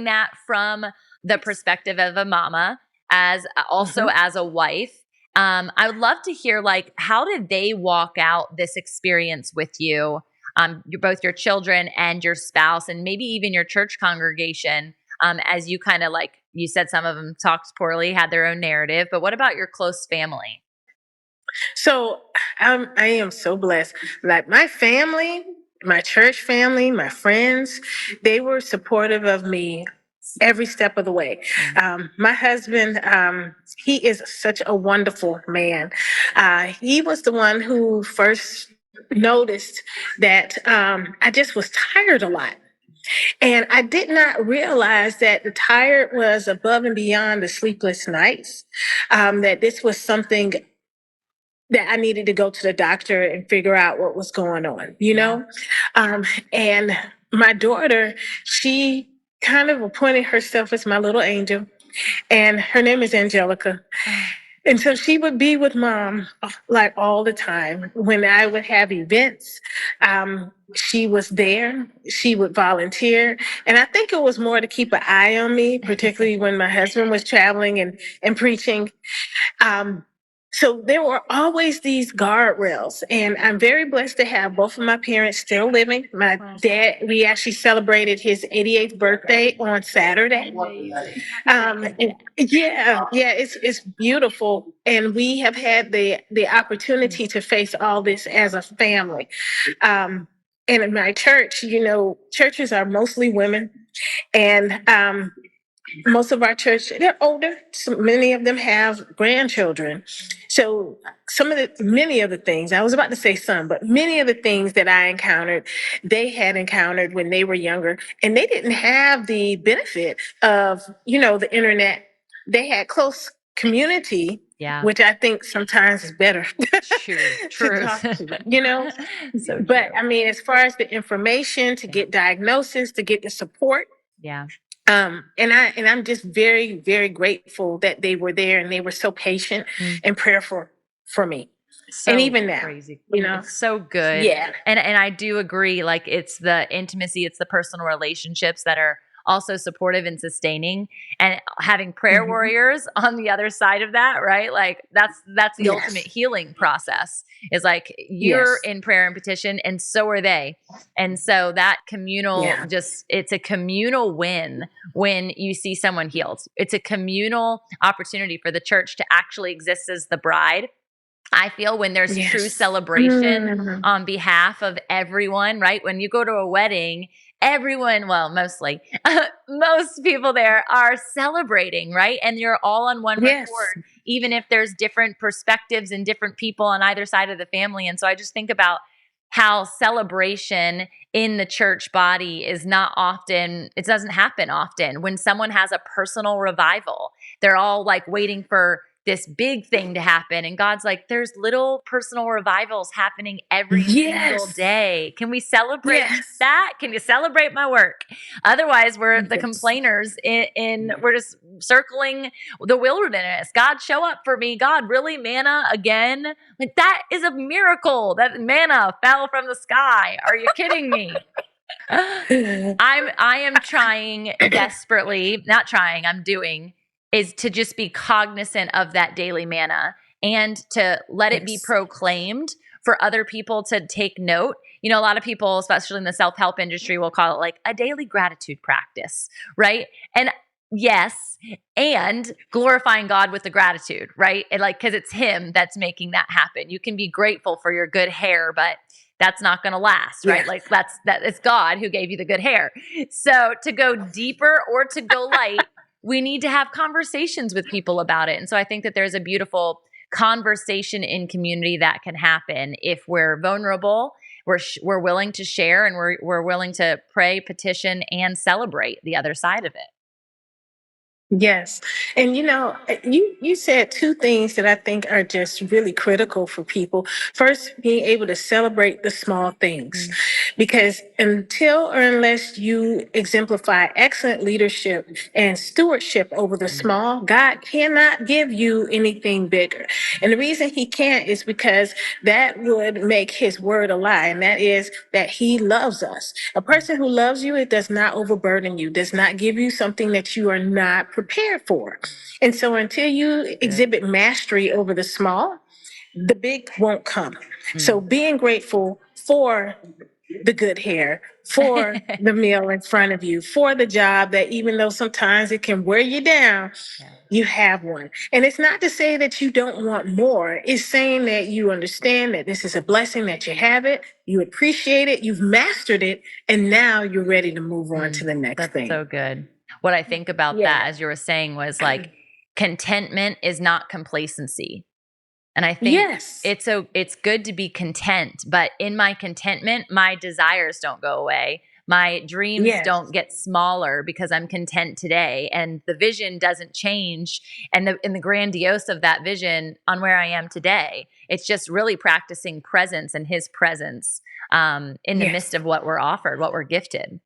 that from the perspective of a mama, as also Mhm. as a wife. I would love to hear, like, how did they walk out this experience with you? Both your children and your spouse, and maybe even your church congregation. As you kind of, like you said, some of them talked poorly, had their own narrative. But what about your close family? So I am so blessed. Like my family, my church family, my friends, they were supportive of me every step of the way. Mm. My husband, he is such a wonderful man. He was the one who first noticed that I just was tired a lot. And I did not realize that the tired was above and beyond the sleepless nights, that this was something that I needed to go to the doctor and figure out what was going on, you Yeah. know? And my daughter, she kind of appointed herself as my little angel, and her name is Angelica. Oh, And so she would be with mom like all the time. When I would have events, she was there. She would volunteer. And I think it was more to keep an eye on me, particularly when my husband was traveling and preaching. Um, so there were always these guardrails, and I'm very blessed to have both of my parents still living. My wow. dad, we actually celebrated his 88th birthday on Saturday. Amazing. And yeah, it's beautiful, and we have had the opportunity to face all this as a family. And in my church, churches are mostly women, and most of our church, they're older. So many of them have grandchildren. So many of the things, I was about to say some, but many of the things that I encountered, they had encountered when they were younger, and they didn't have the benefit of, the internet. They had close community, Yeah. which I think sometimes is better True. to Truth. talk to. So But true. I mean, as far as the information to Yeah. get diagnosis, to get the support, Yeah. and I'm just very, very grateful that they were there and they were so patient Mm. and prayerful for me. And So even now, crazy. you know, It's so good. yeah, And I do agree, like, it's the intimacy, it's the personal relationships that are also supportive and sustaining, and having prayer hmm, warriors on the other side of that, right? Like, that's the ultimate yes, healing process. Is like, you're yes, in prayer and petition, and so are they. And so that communal, yeah, just, it's a communal win when you see someone healed. It's a communal opportunity for the church to actually exist as the bride. I feel when there's true yes, celebration mhm, on behalf of everyone, right? When you go to a wedding, everyone, well, mostly, most people there are celebrating, right? And you're all on one yes, record, even if there's different perspectives and different people on either side of the family. And so I just think about how celebration in the church body is not often, it doesn't happen often. When someone has a personal revival, they're all like waiting for this big thing to happen. And God's like, there's little personal revivals happening every single yes, day. Can we celebrate yes, that? Can you celebrate my work? Otherwise, we're the yes, complainers we're just circling the wilderness. God, show up for me. God, really, manna again? Like, that is a miracle that manna fell from the sky. Are you kidding me? I am trying desperately, not trying, I'm doing, is to just be cognizant of that daily manna and to let it be yes, proclaimed for other people to take note. You know, a lot of people, especially in the self-help industry, will call it like a daily gratitude practice, right? And yes, and glorifying God with the gratitude, right? And like, because it's Him that's making that happen. You can be grateful for your good hair, but that's not going to last, right? yeah, Like, it's God who gave you the good hair. So to go deeper or to go light, we need to have conversations with people about it. And so I think that there's a beautiful conversation in community that can happen if we're vulnerable, we're willing to share, and we're willing to pray, petition, and celebrate the other side of it. Yes. And you said two things that I think are just really critical for people. First, being able to celebrate the small things. Mm. Because until or unless you exemplify excellent leadership and stewardship over the Mm. small, God cannot give you anything bigger. And the reason he can't is because that would make his word a lie. And that is that he loves us. A person who loves you, it does not overburden you, does not give you something that you are not prepared for. And so until you Good. exhibit mastery over the small, the big won't come. So Mm. being grateful for the good hair, for the meal in front of you, for the job that even though sometimes it can wear you down, Yeah. you have one. And it's not to say that you don't want more. It's saying that you understand that this is a blessing, that you have it, you appreciate it, you've mastered it, and now you're ready to move on to the next That's thing. so good. What I think about that, Yeah. as you were saying, was like contentment is not complacency. And I think Yes. it's good to be content, but in my contentment, my desires don't go away. My dreams don't Yes. get smaller because I'm content today, and the vision doesn't change, and the grandiose of that vision on where I am today. It's just really practicing presence and his presence in the midst Yes. of what we're offered, what we're gifted.